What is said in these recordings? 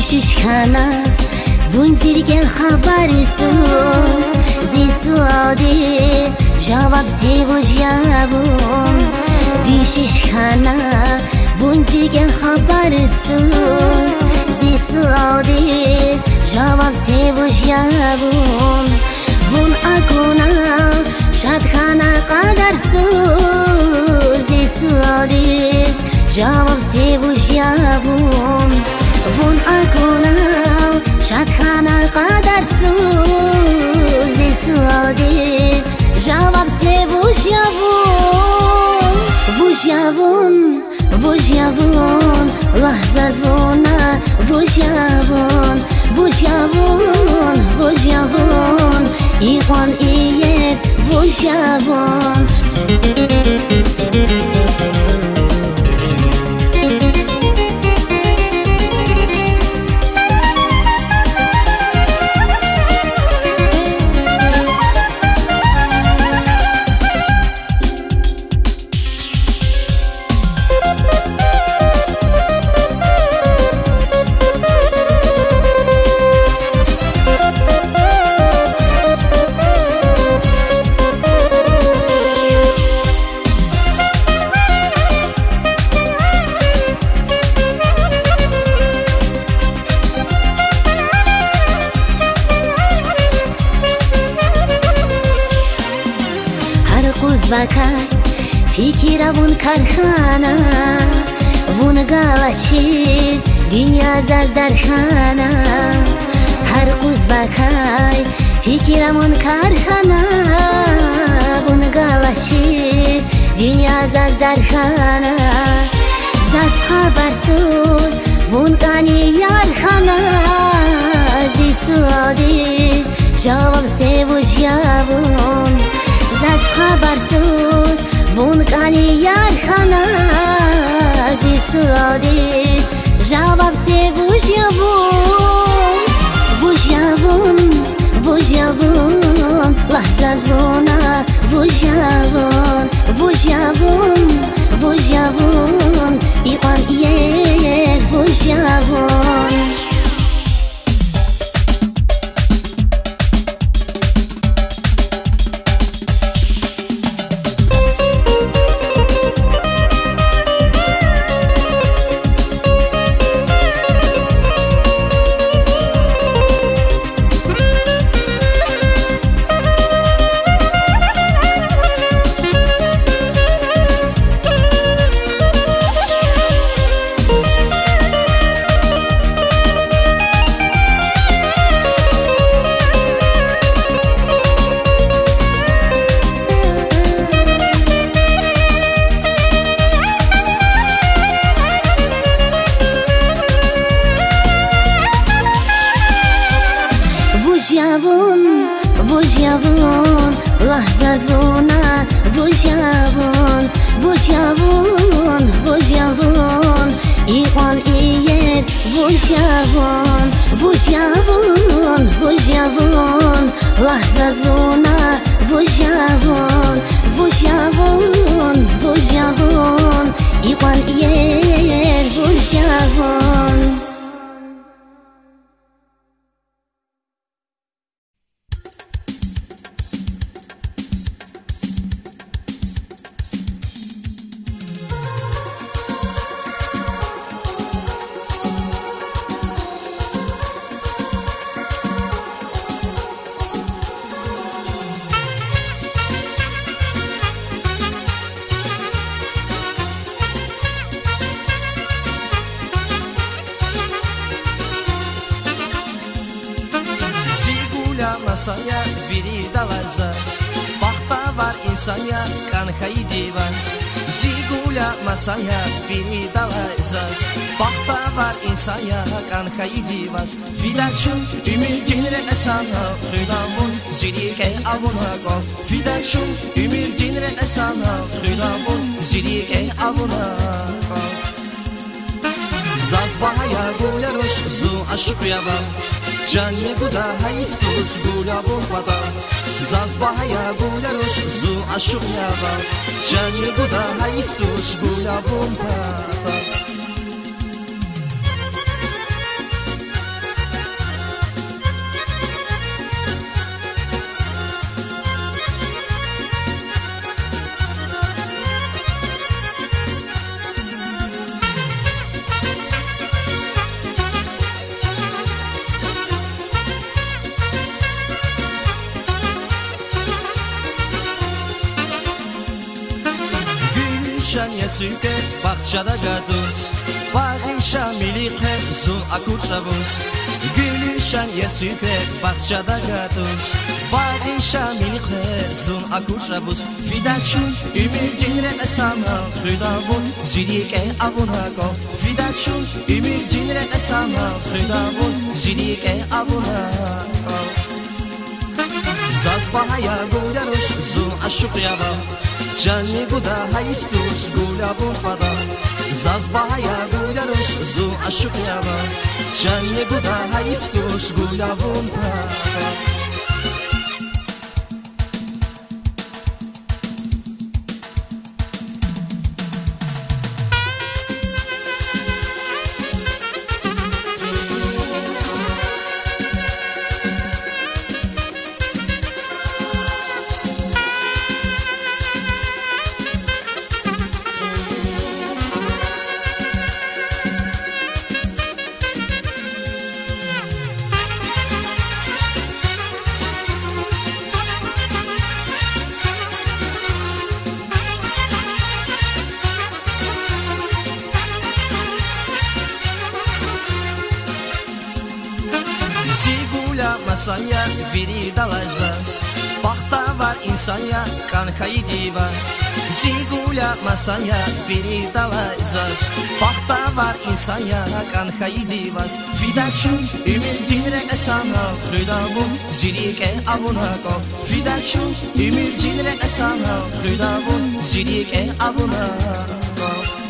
ششخانه vunzirgel xabarsiz zisuadiz javob sevojavum dishishxana vunzirgel xabarsiz zisuadiz javob sevojavum vun akuna shadxana qadarsiz zisuadiz javob sevojavum vun akuna shadxana qadarsiz zisuadiz javob sevojavum vujavun lahza zvona vujavun iqon iyet vujavun Vakay fikira vun karxana vun galashiz dünya zazdarxana har quz vakay fikira vun karxana vun galashiz dünya zazdarxana zaz xabarsuz vun qani yarxana zisuadiz javob sevojavum zaz xabarsuz vun qani yarxana zisuadiz javob sevojavum vujavun lahza zvona vujavun iqon iyet vujavun vujavun lahza zvona vujavun iqon iyet vujavun lahza zvona vujavun iqon iyet vujavun masaya biri dalazas Bakta var insanya kankayı divans Zigula masaya biri dalazas Bakta var insanya kankayı divans Fidaçun ümidinre esana Hüdavun zilike avuna kol Fidaçun ümidinre esana Hüdavun zilike avuna kol Zazbahaya guleroş zu aşık yavan Canı guda hayftuş gula bulpada Zazbahaya guleroş zu aşık yavan Canı guda hayftuş gula bulpada Şanya süke bahçada gaduz Bağışa milike zu akuçavuz Gülü şanya süke bahçada gaduz Bağışa milike zu akuçavuz Fidaçun ümidinre esana Hüdavun zilike avuna kol Fidaçun ümidinre esana Hüdavun zilike avuna kol Zazbahaya guleroş zu aşık yavan Canı guda hayftuş gula bulpada Zazbahaya guleroş zu aşık yavan Canı guda hayftuş gula bulpada Zigula masaya biri dalacağız Bakta var insanya kankayı divans Zigula masaya biri dalacağız Bakta var insanya kankayı divans Fidaçun ümidinre esana Hüdavun zilike avuna kol Fidaçun ümidinre esana Hüdavun zilike avuna kol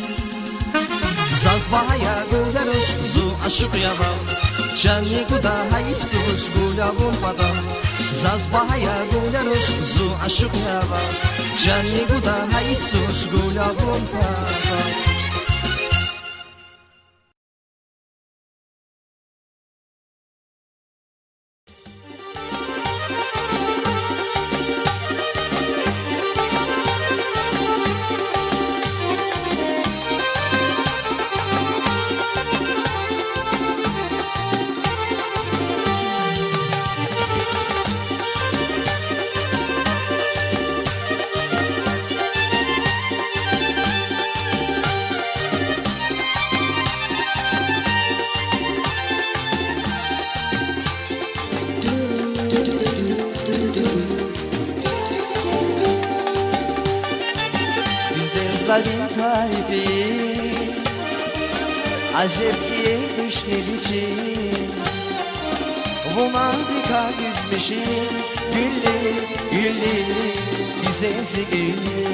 Zazvahaya guleroş zu aşık yavan Canı guda hayftuş gula bulpada Zazbahaya guleroş zu aşık yavan Canı guda hayftuş gula bulpada Zalim tarifi Acep diye düşlemişim Bu mazika yüzleşim Güllü, güllü Bize zigili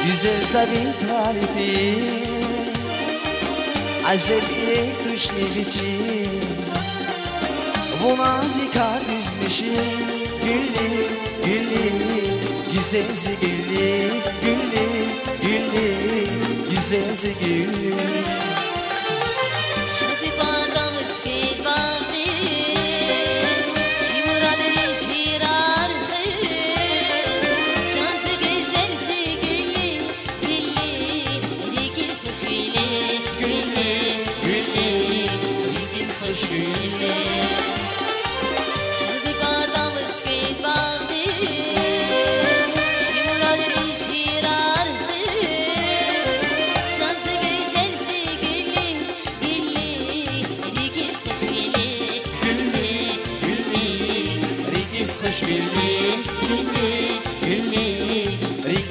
Güzel zalim tarifi Acep diye düşlemişim Bu mazika yüzleşim Güllü, güllü Güzel zigili Güllü, güllü Güzel zigili Şansı güzel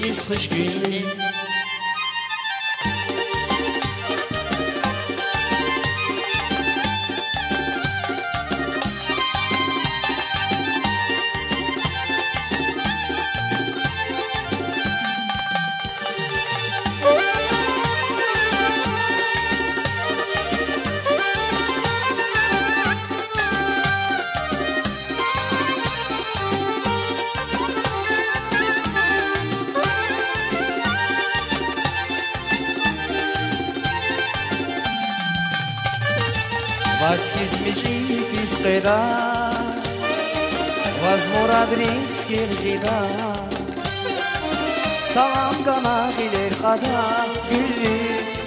Rigiz hoş gülü Возкизмичи физкеда Возмурадринских гида Salam qana giler qada Güllü,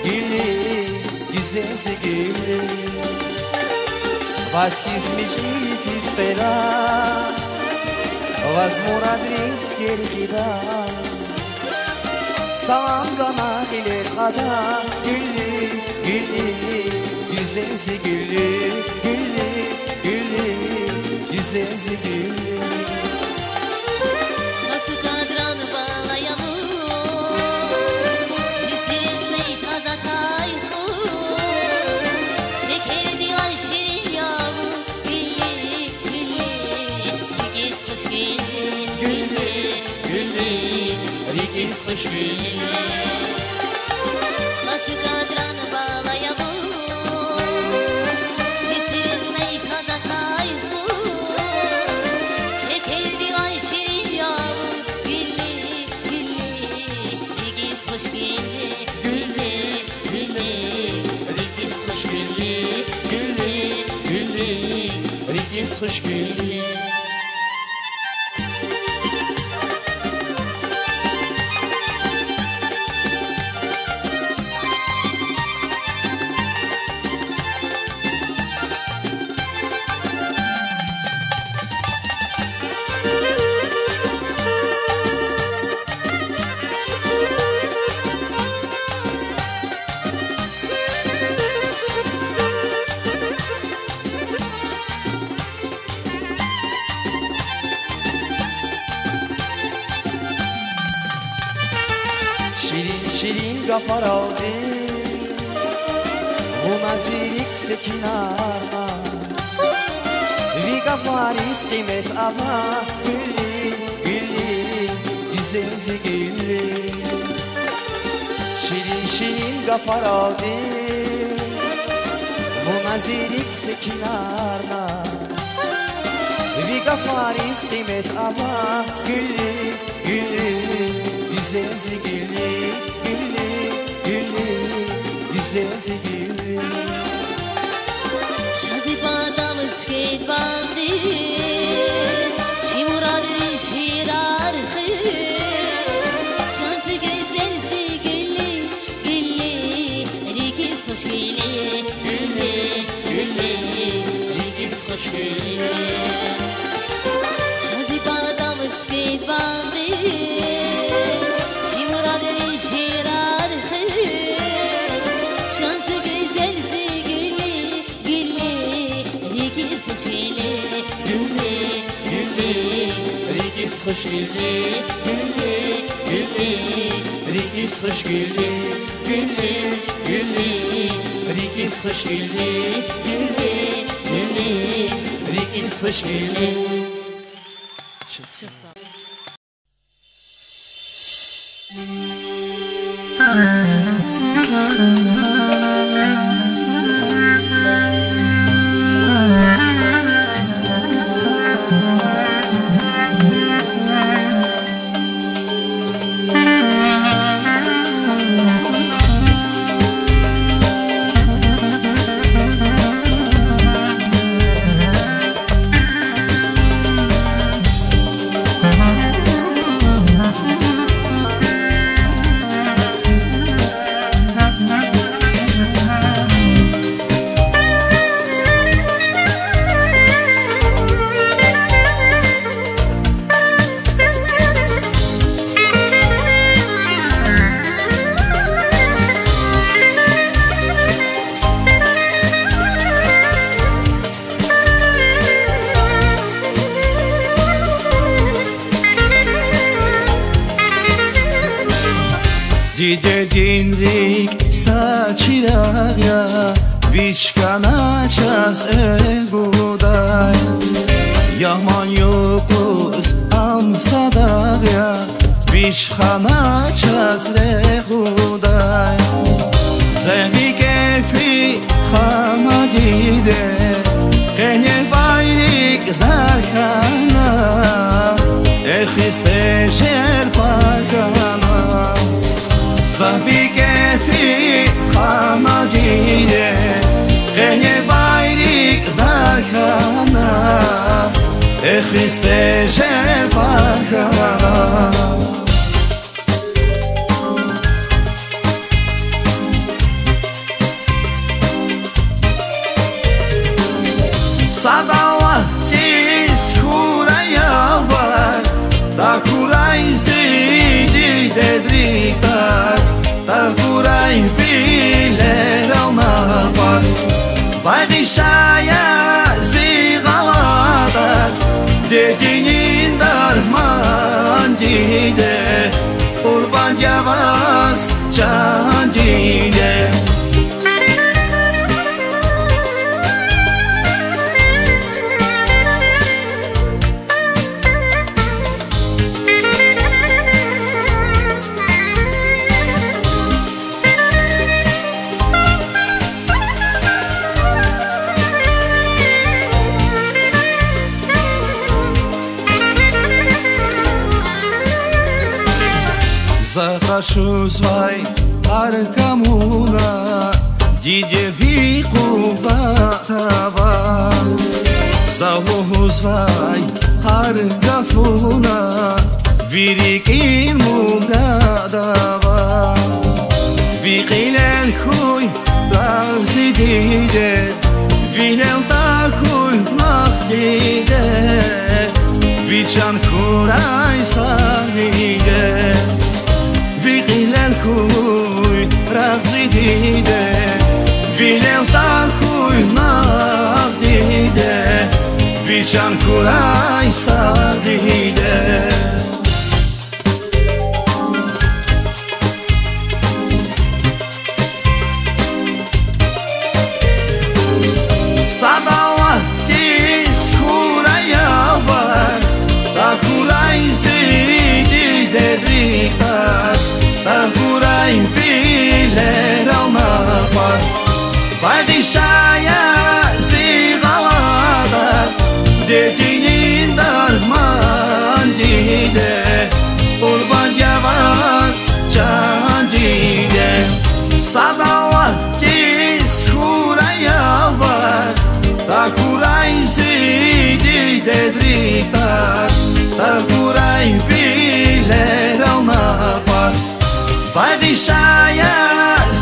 güllü, güzelsi güllü Возкизмичи физкеда Возмурадринских гиda Salam qana giler qada Güllü, güllü Güzelsi güllü, güllü, güllü, güzelsi güllü Nasıl kadranı bağlayalım Bizimle taza kaymış Şekerli ay şirin yağmur Güllü, güllü, rigiz hoş güllü Güllü, güllü, rigiz hoş güllü Nasıl kadranı bağlayalım Hoş güllü Şirin gafar aldı Bu nazirik sekinarma Vi gafariz kıymet ama Güllü, güllü, güzelsi güllü Şirin gafar aldı Bu nazirik sekinarma Vi gafariz kıymet ama Güllü, güllü, güzelsi güllü Güzelsi güllü Şazibadamız ked bağlıyız Çimuradır şirarhı Şansı güzelsi güllü Güllü, rigiz hoş güllü Güllü, güllü, rigiz hoş güllü Şazibadamız ked bağlıyız Çimuradır şirarhı Şansı güzelsi güllü, güllü, rigiz hoş güllü Güllü, güllü, rigiz hoş güllü Güllü, güllü, rigiz hoş güllü Güllü, güllü, rigiz hoş güllü Güllü, güllü, rigiz hoş güllü Dide dinrik saçirağya Viçkanaças eguday Yaman yokuz amsadağya Viçkanaças reguday Zevi kefi khana dide Qene baylik darkana Ekhiste şer parkana Zevi kefi khana dide Qene baylik darkana Ekhiste şer parkana Sadava kis kuraya var Ta kuray zidi dedriktar Ta kuray biler alma var Baygışaya zigaladar Dedinin darman dide Kurban yavaz can dide Захожусь вай аркамуна Диде вику ватава Залугуз вай аргафуна Вирикин мурадава Викилен хуй разы диде Вилел та хуй нах диде Вичан курай садиде Viqilel huy raqzi dide Vilel ta huy naq dide Vichan kuray sa dide Sadava kis kuray albar Ta kuray zidi dedriktar Ta kuray biler alma var Baygışaya zigaladar Dedinin darman dide Kurban yavaz can dide Sadava kis kuray alvar Ta kuray zidi dedriktar Ta kuray biler alma var Baygışaya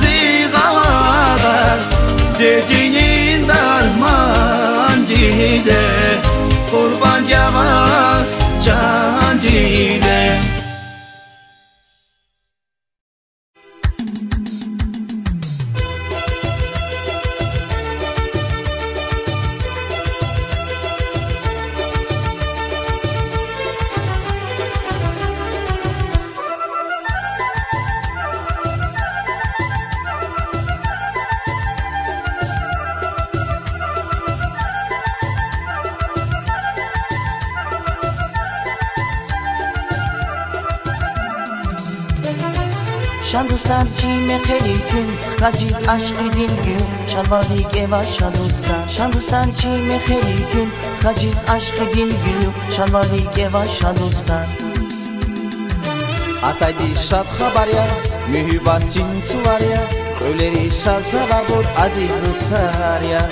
zigaladar Dedinin darman dide Kurban yavaz can dide Şandustan çime xelikün Xaciz aşkı dingü Şalvadik eva şandustan Şandustan çime xelikün Xaciz aşkı dingü Şalvadik eva şandustan Ataydi şad xabarya Mühübatin suvarya Öleri şad zavabur aziz dostlar ya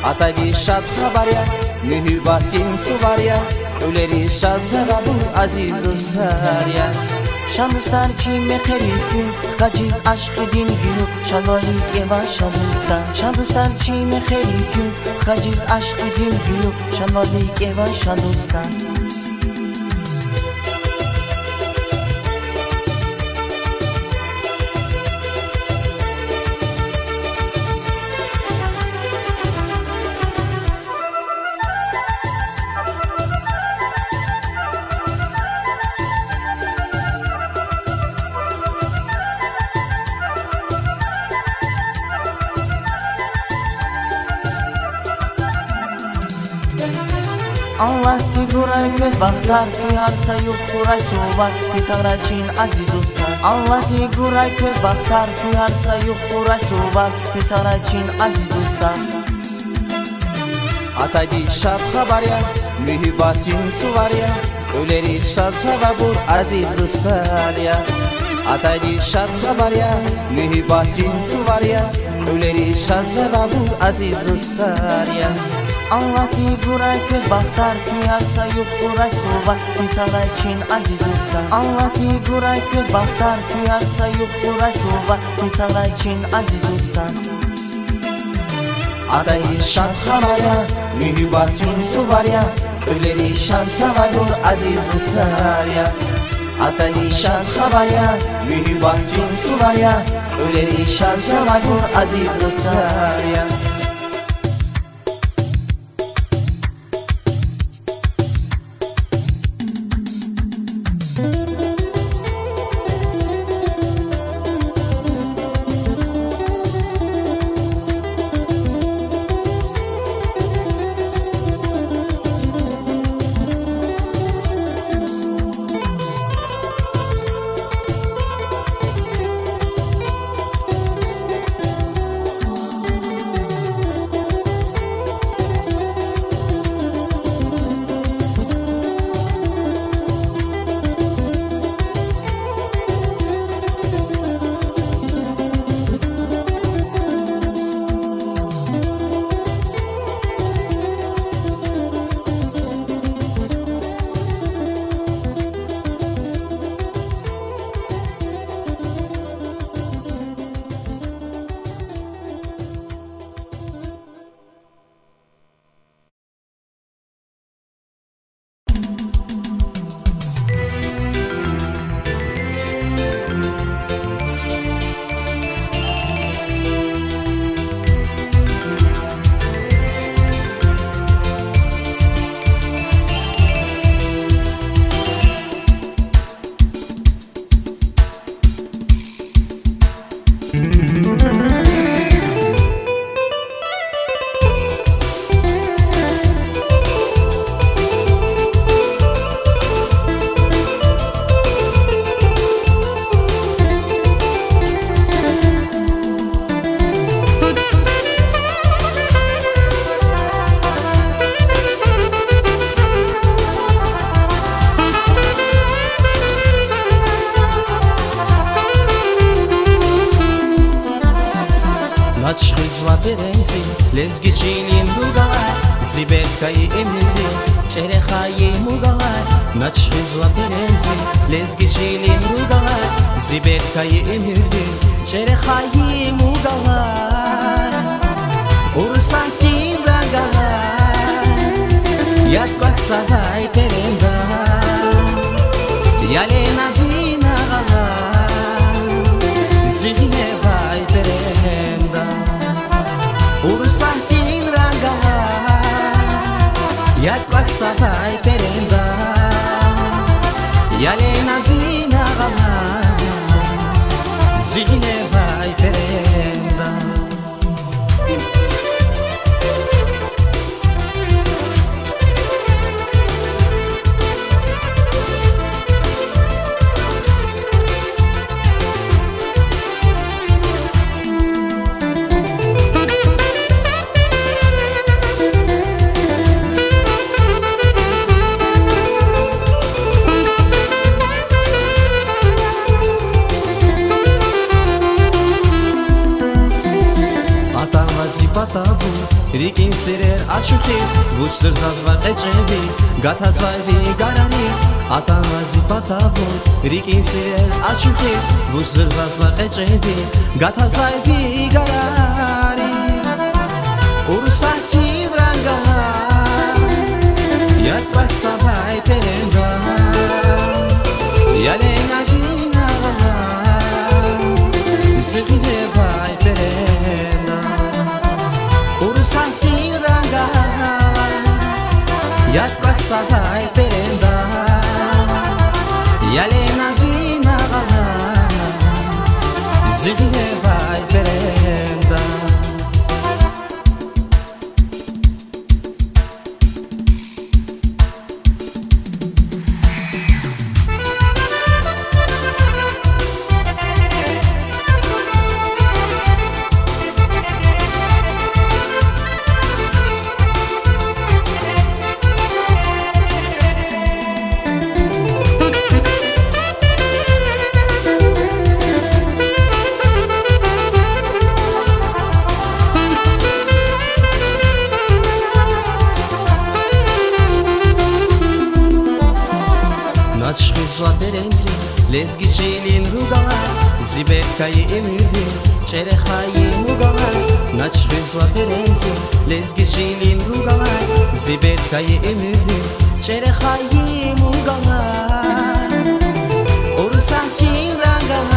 Ataydi şad xabarya Mühübatin suvarya Öleri şad zavabur aziz dostlar ya Şandustan çime xelikün Xaciz aşkı dingü Şalvadik eva şandustan Şandustan çime xelikün Xaciz aşkı dingü Şalvadik eva şandustan Allohga ko'ray ko'z baxtar kuyarsa yo'q quray suvat Pisag'rachin aziz do'stlar Allohga ko'ray ko'z baxtar kuyarsa yo'q quray suvat Pisag'rachin aziz do'stlar Ataydi shab xabarya muhabbatin suvarya O'leri shalsa va bur aziz do'stlar ya Ataydi shab xabarya muhabbatin suvarya O'leri shalsa va bur aziz do'stlar ya Allohga ko'ray ko'z baxtar kuyarsa yo'q quray suvat Pisag'rachin aziz do'stlar Allohga ko'ray ko'z baxtar kuyarsa yo'q quray suvat Pisag'rachin aziz do'stlar Ataydi shab xabarya muhabbatin suvarya O'leri shalsa va bur aziz do'stlar ya Ataydi shab xabarya muhabbatin suvarya O'leri shalsa va bur aziz do'stlar ya Lezgichilin rugalar Zibelkai emildi Çerexayi mugalar Naçhizla beremzi Lezgichilin rugalar Zibelkai emildi Çerexayi mugalar Ursantin ragalar Yatkak saday perenda Yalena dina galar Zihne vay perenda Ursantin ragalar Yatkak saday perenda Yalena dina galar Zihne vay perenda Պատավու Ռիկին սիրեր աչուքիս Ոչ սրզազվա էջևի Գաթազվայվի գարանի Ատամազի պատավու Ռիկին սիրեր աչուքիս Ոչ սրզազվա էջևի Գաթազվայվի գարանի Ուրուսակի դրանգահա Յատվակ սավայ տերենգա Յալենագի նաղահա Զգիզե վայ տերենգա Ursantin ragalar Yatkak saday perenda Yalena dina galar Zihne vay perenda زیبکای امیدی چره خایی مگاه نچخیزوا برنزی لزگی جیلین روگاه زیبکای امیدی چره خایی مگاه اورسا چین رنگاه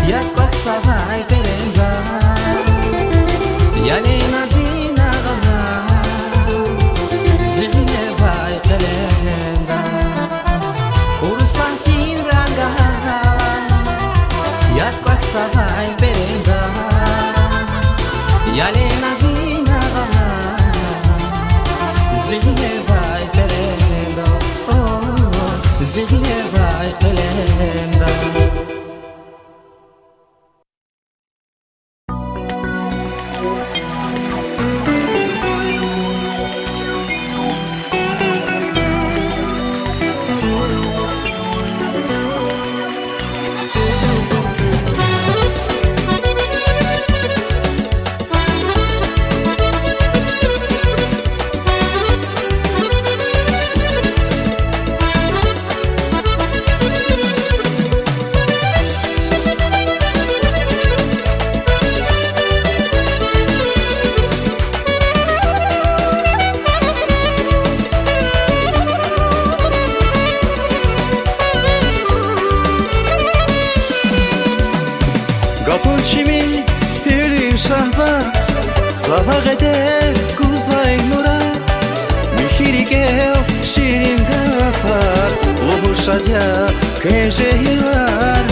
یک وقت سوای برنگاه یعنی ندینا غاه زیبه وای قلنگاه اورسا چین رنگاه یک وقت سوای برنگاه یعنی ندینا غاه زیبه وای قلنگاه زیبه وای قلنگاه کشیار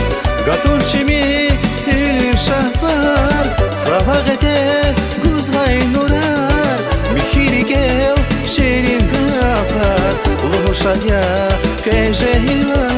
گاتون چیمی هیلیم شهر سواقته گوزوای نورار میخیری گل شیرین گفر او شادیا کشیار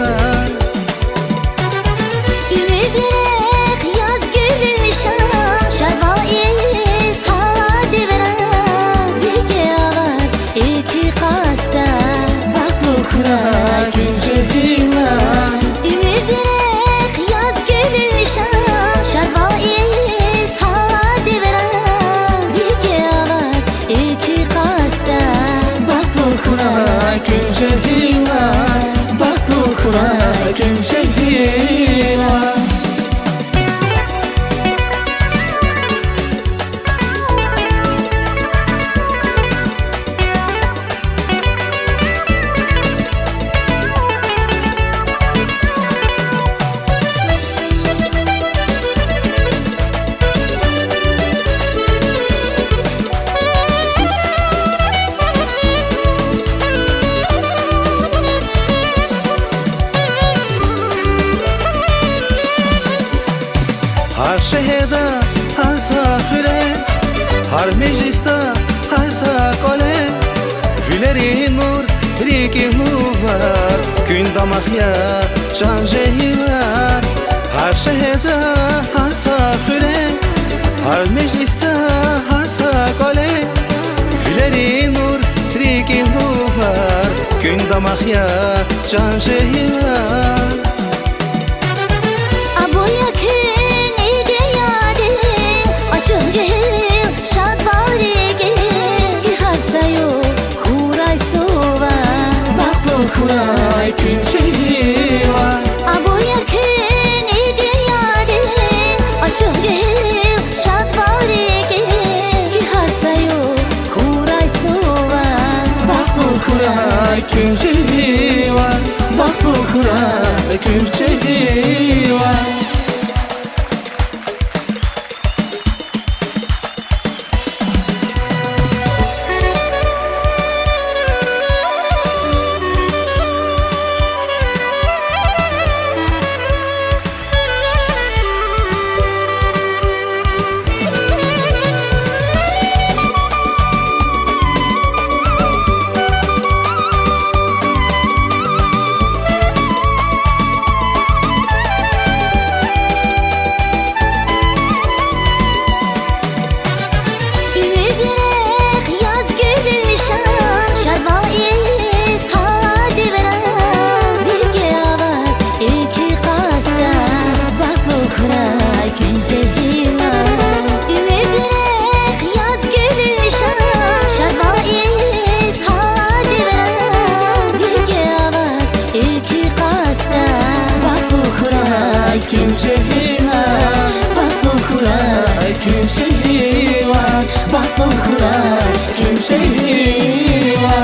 هر مجلستا هر ساقاله ویلری نور ریکی نوار کن دماغیا چنجیار هر شهدا هر ساقاله هر مجلستا هر ساقاله ویلری نور ریکی نوار کن دماغیا چنجیار ابویا کن ایگه یاده açık gel şad bari gel ki harsayo kuray sova bak bu kuray kimseyiwa aboya ken ege yade açık gel şad bari gel ki harsayo kuray sova bak bu kuray kimseyiwa bak bu kuray kimsehiwa Bakukura kimsehiwa Bakukura kimsehiwa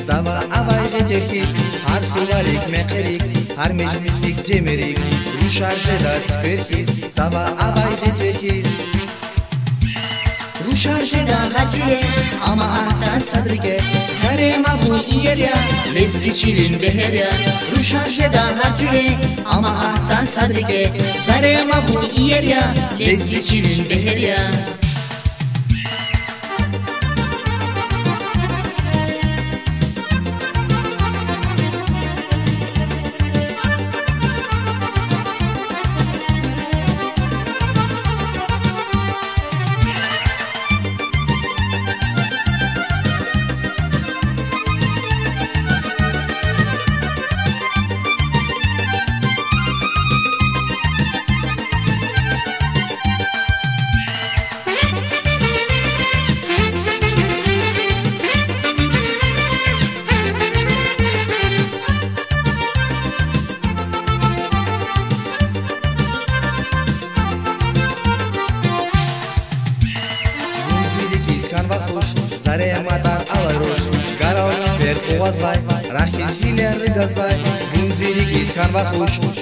Zava avay geçerkiz Har suvarik meqerik Har meclislik cemerik Ru şarjeda çıkırkiz Zava avay geçerkiz Ru şarjeda hacire Ama ahtan sadrike Zare mavu iyerya Lezgi çilin beherya Ru şarjeda hacire Ama ahtan sadrike Zare mavu iyerya Lezgi çilin beherya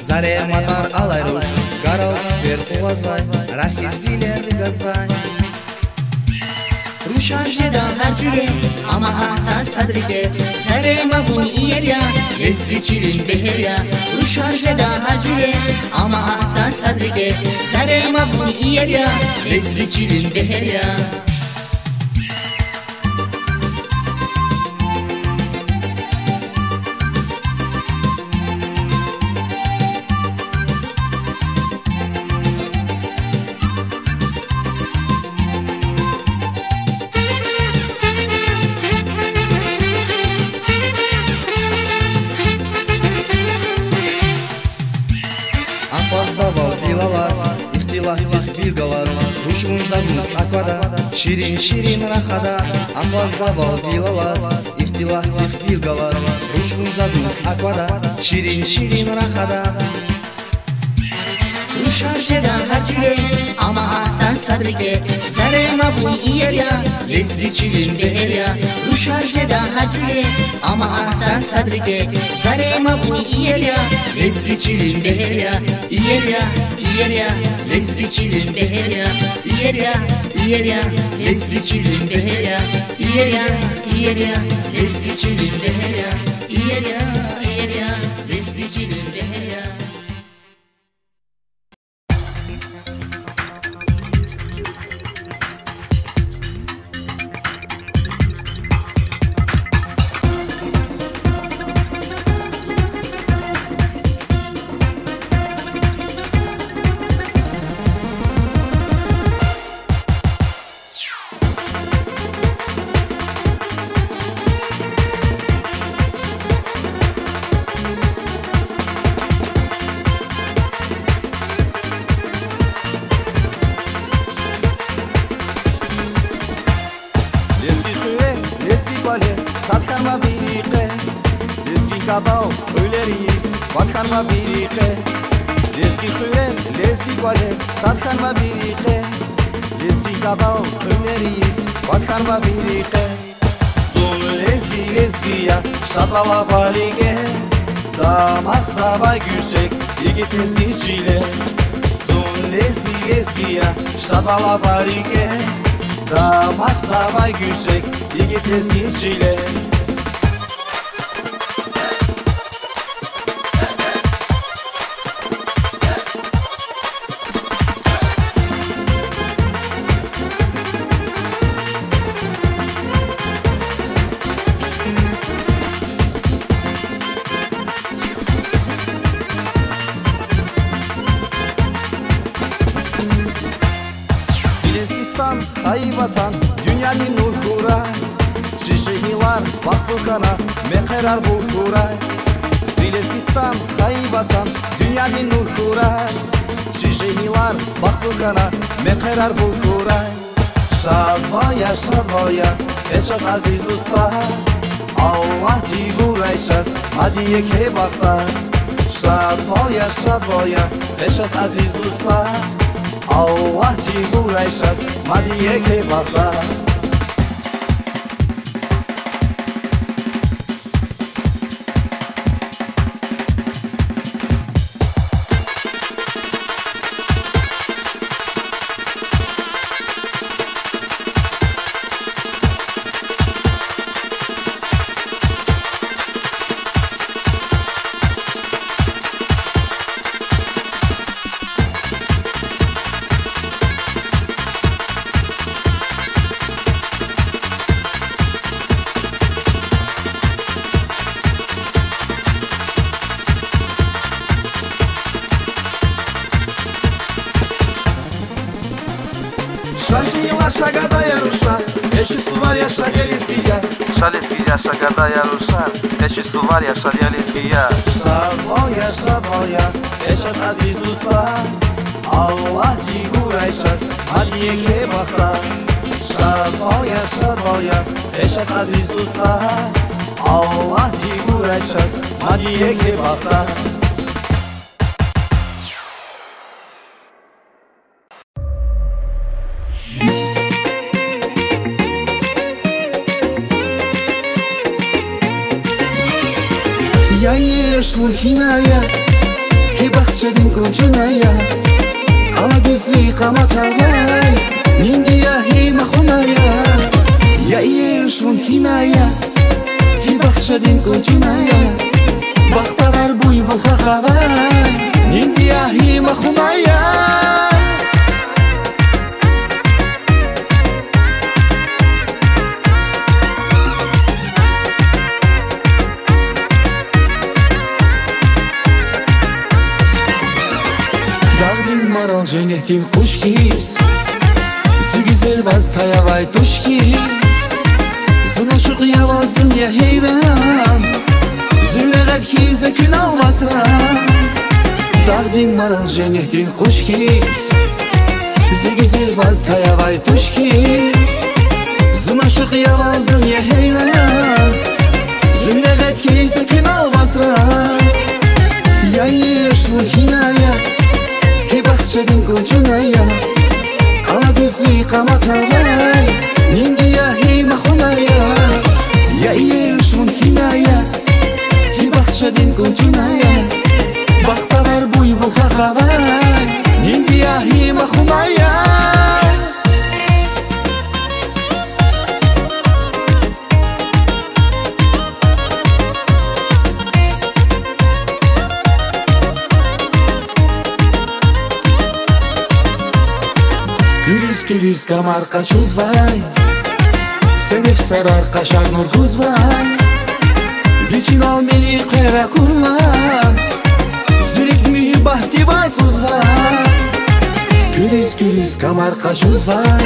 Zare matar alay rosh Garal ver quvazvay Rahiz biler gazvay Rushan jeda harjure Ama ahtan sadrike Zare mavun iyerya Lezgi çilin beherya Rushan jeda harjure Ama ahtan sadrike Zare mavun iyerya Lezgi çilin beherya Şirin şirin rahada Amvazdavал вилалас Ихтилах тих вилгалас Рушвун зазмус аквада Şirin şirin rahada Ruşar jeda hacire Ama ahtan sadrike Zare mavun iyerya Lezgi çilin beherya Ruşar jeda hacire Ama ahtan sadrike Zare mavun iyerya Lezgi çilin beherya İyerya İyerya Lezgi çilin beherya İyerya İyerya Lezgi çilin beherya İyerya İyerya Lezgi çilin beherya İyerya İyerya Lezgi çilin beherya Kabal öyleriyiz Vatkanma birlikte Lezgi hürer, lezgi gole Satkanma birlikte Lezgi kabal öyleriyiz Vatkanma birlikte Zul lezgi lezgiya Şatlala valige Damak sabay güçek Yigit lezgiciyle Zul lezgi lezgiya Şatlala valige Damak sabay güçek Yigit lezgiciyle ай ватан дүйнөнүн нуркурай чишимилар бактукана мекерар булкурай Зилезгистан ай ватан дүйнөнүн нуркурай чишимилар бактукана мекерар булкурай Шадвая шадвая эшас азиз дустар Аллах дигурайшас адие ке бахтар Шадвая эшас азиз дустар Аллах дигурайшас адие ке бахтар Шашила шагадая руша, эши суварья шагелиския Шалеския шагадая руша, эши суварья шагелиския Шадвая, эшас азиз дуста Аллах дигурайшас, адие ке бахта Шадвая, эшас азиз дуста Аллах дигурайшас, адие ке бахта Шлухиная, и бахчадин кунчуная, ала гүзли каматавай, ниндия и махуная. Я шлухиная, и бахчадин кунчуная, бахтавар буй бухахавай, ниндия и махуная. Женехтин кушкис Зюгизел ваз таявай тушки Зунашук яваздым я хейран Зюрегат хизе күн албасран Дагдин марал женехтин кушкис Зюгизел ваз таявай тушки Зунашук яваздым я хейран Зюрегат хизе күн албасран Я ешлу хиная Бахчадин кунчуная, ала гүзли каматавай, ниндия и махуная. Я шлун хиная, и бахчадин кунчуная, бахтавар буй бухахавай, ниндия и махуная. Гүлис камар качузвай, седев сарар кашар нургузвай, Вичинал мели кера курла, зюрик ми бахтивай сузвай. Гүлис камар качузвай,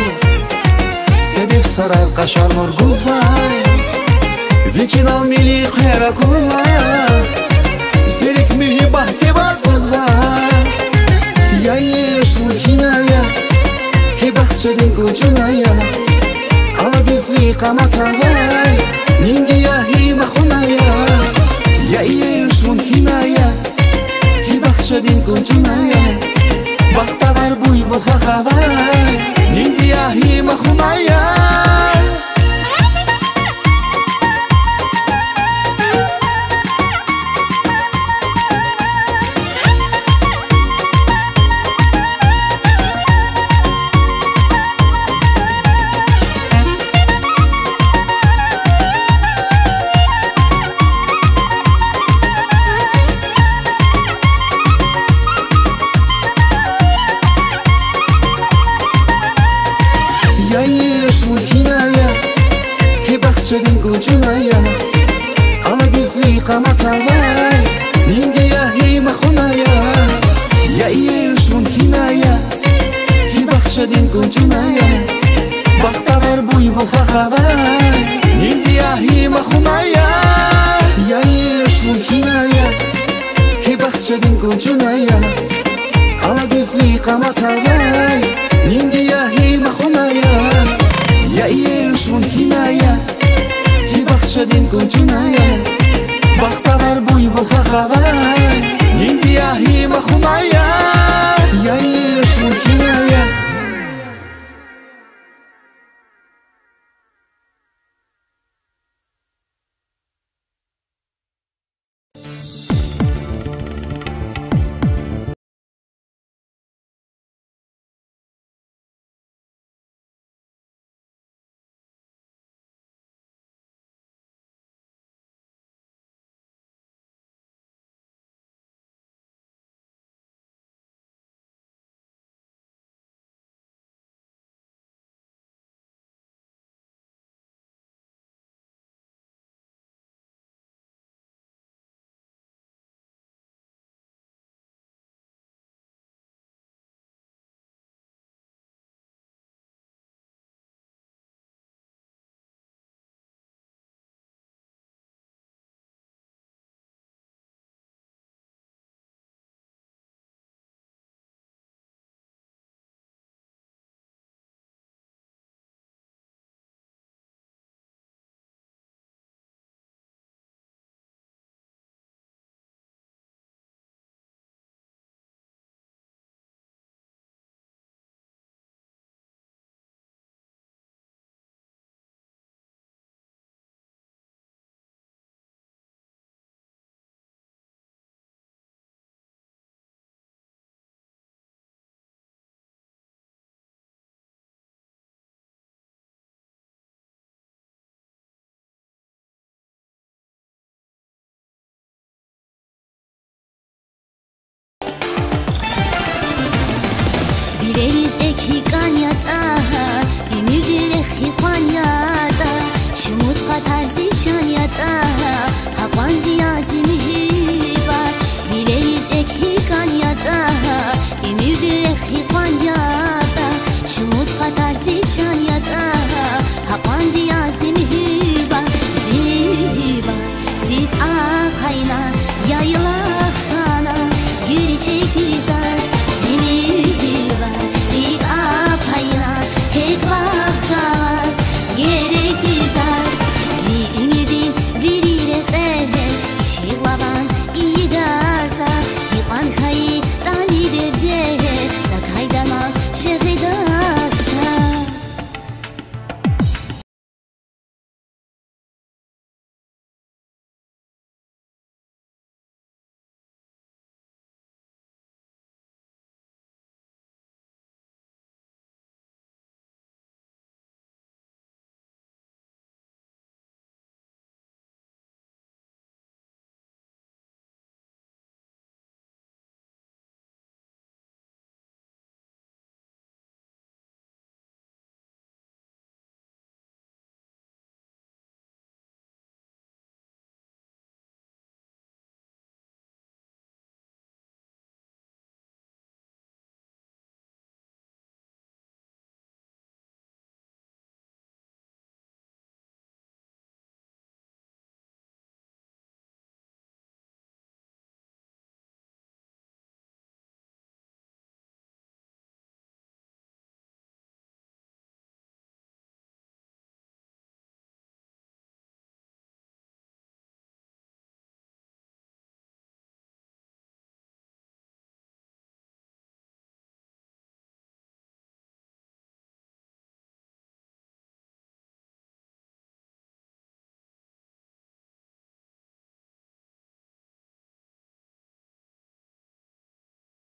седев сарар кашар нургузвай, Вичинал мели кера курла, зюрик ми бахтивай сузвай. Я шлухиная, и бахчадин кунчуная, ала гүзли каматавай, ниндия и махуная. Я шлун хиная, и бахчадин кунчуная, бахтавар буй бухахавай, ниндия и махуная. Бахчадин кунчуная, ала гүзли каматавай, ниндия и махуная. Я шлун хиная, и бахчадин кунчуная, بخا خبر